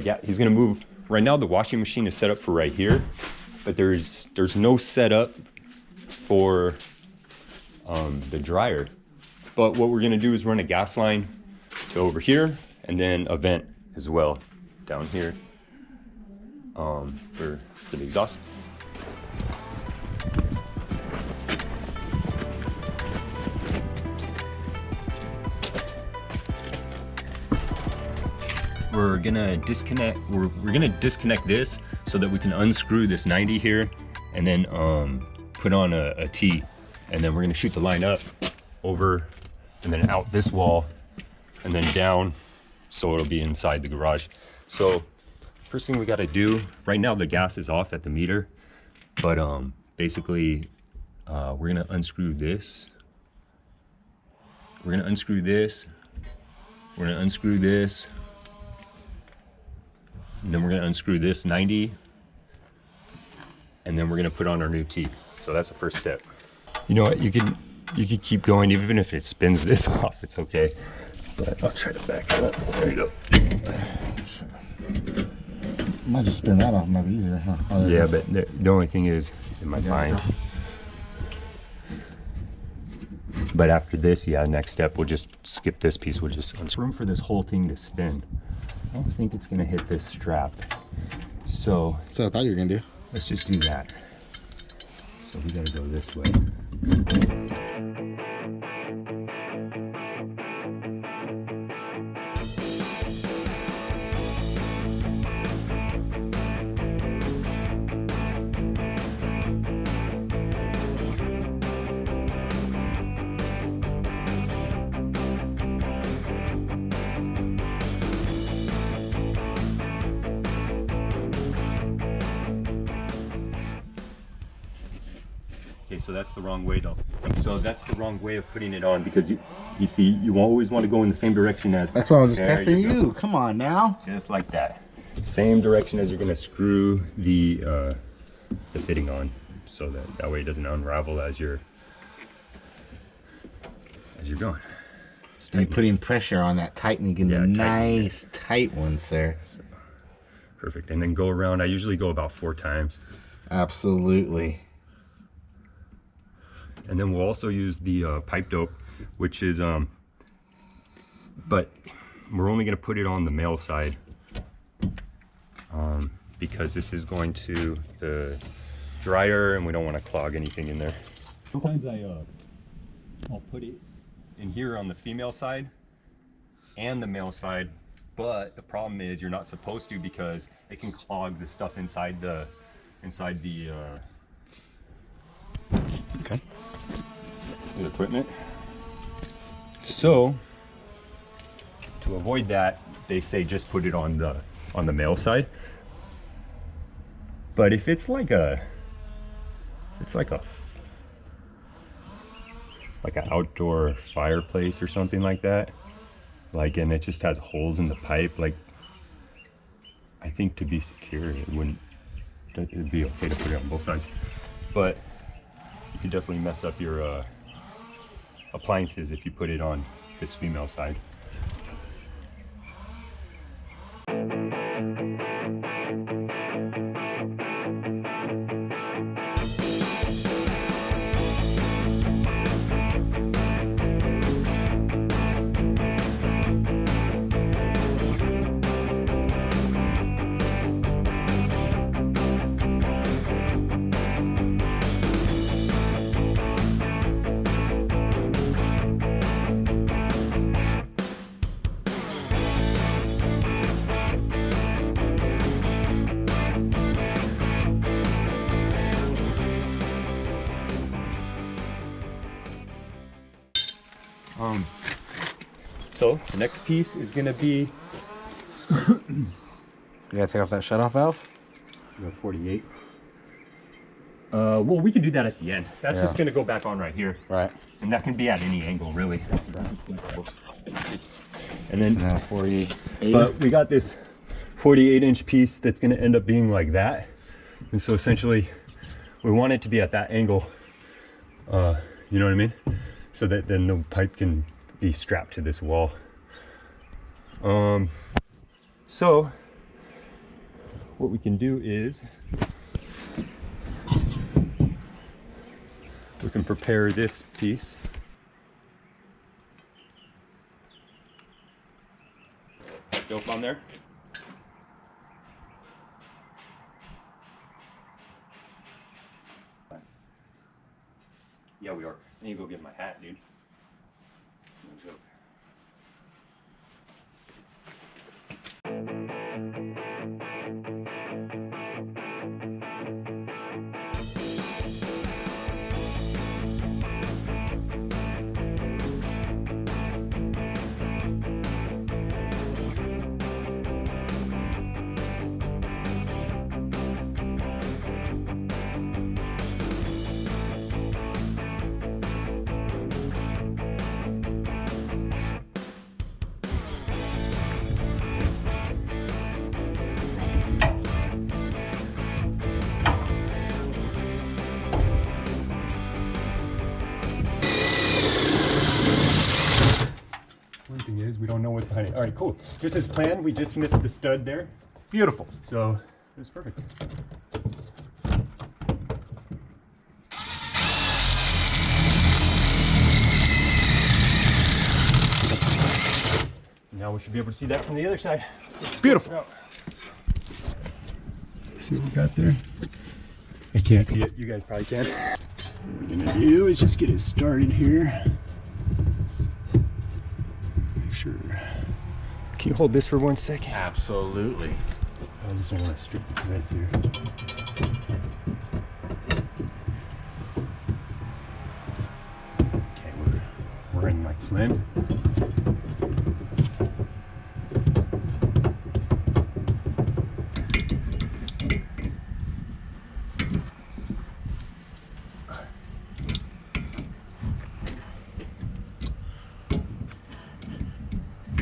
Yeah, he's gonna move. Right now the washing machine is set up for right here, but there's no setup for the dryer. But what we're gonna do is run a gas line to over here and then a vent as well down here for the exhaust. We're gonna disconnect. We're gonna disconnect this so that we can unscrew this 90 here, and then put on a T, and then we're gonna shoot the line up, over, and then out this wall, and then down, so it'll be inside the garage. So first thing we gotta do, right now the gas is off at the meter, but basically we're gonna unscrew this. We're gonna unscrew this. We're gonna unscrew this. And then we're gonna unscrew this 90, and then we're gonna put on our new T. So that's the first step. You know what, you can keep going, even if it spins this off, it's okay. But I'll try to back it up. There you go. Might just spin that off, might be easier, huh? Oh, yeah, but the only thing is, it might bind. But after this, yeah, next step, we'll just skip this piece. We'll just unscrew room for this whole thing to spin. I don't think it's gonna hit this strap. So I thought you were gonna do. Let's just do that. So we gotta go this way. Okay, so that's the wrong way though. So that's the wrong way of putting it on, because you see, you always want to go in the same direction as. That's why I was just testing you. Come on now. Just like that. Same direction as you're gonna screw the fitting on, so that way it doesn't unravel as you're going. You're putting pressure on that, tightening a nice tight one, sir. So, perfect. And then go around. I usually go about 4 times. Absolutely. And then we'll also use the pipe dope, which is, but we're only going to put it on the male side, because this is going to the dryer and we don't want to clog anything in there. Sometimes I'll put it in here on the female side and the male side, but the problem is you're not supposed to, because it can clog the stuff inside the okay, the equipment. So to avoid that, they say just put it on the male side. But if it's like an outdoor fireplace or something like that, like, and it just has holes in the pipe, like, I think to be secure it'd be okay to put it on both sides. But you could definitely mess up your appliances if you put it on this female side. So the next piece is gonna be you gotta take off that shutoff valve. 48. Well, we can do that at the end. That's just gonna go back on right here. Right. And that can be at any angle, really. And then 48. But we got this 48-inch piece that's gonna end up being like that. And so essentially, we want it to be at that angle. You know what I mean? So that then the pipe can be strapped to this wall. So what we can do is we can prepare this piece. Dope on there. Yeah, we are. I need to go get my hat, dude. No joke. Is we don't know what's behind it. All right, cool. Just as planned, we just missed the stud there. Beautiful. So it's perfect. Now we should be able to see that from the other side. It's beautiful. See what we got there? I can't see it. You guys probably can. What we're gonna do is just get it started here. Sure. Can you hold this for 1 second? Absolutely. I just don't want to strip the threads here. Okay, we're in my limb.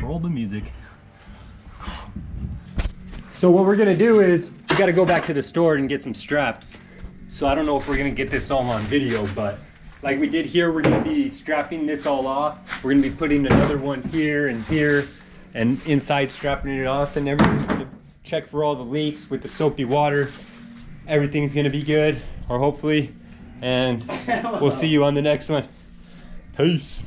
Roll the music. So what we're gonna do is we gotta go back to the store and get some straps. So I don't know if we're gonna get this all on video, but like we did here, we're gonna be strapping this all off. We're gonna be putting another one here and inside strapping it off, and everything's gonna check for all the leaks with the soapy water. Everything's gonna be good, or hopefully, and we'll see you on the next one. Peace.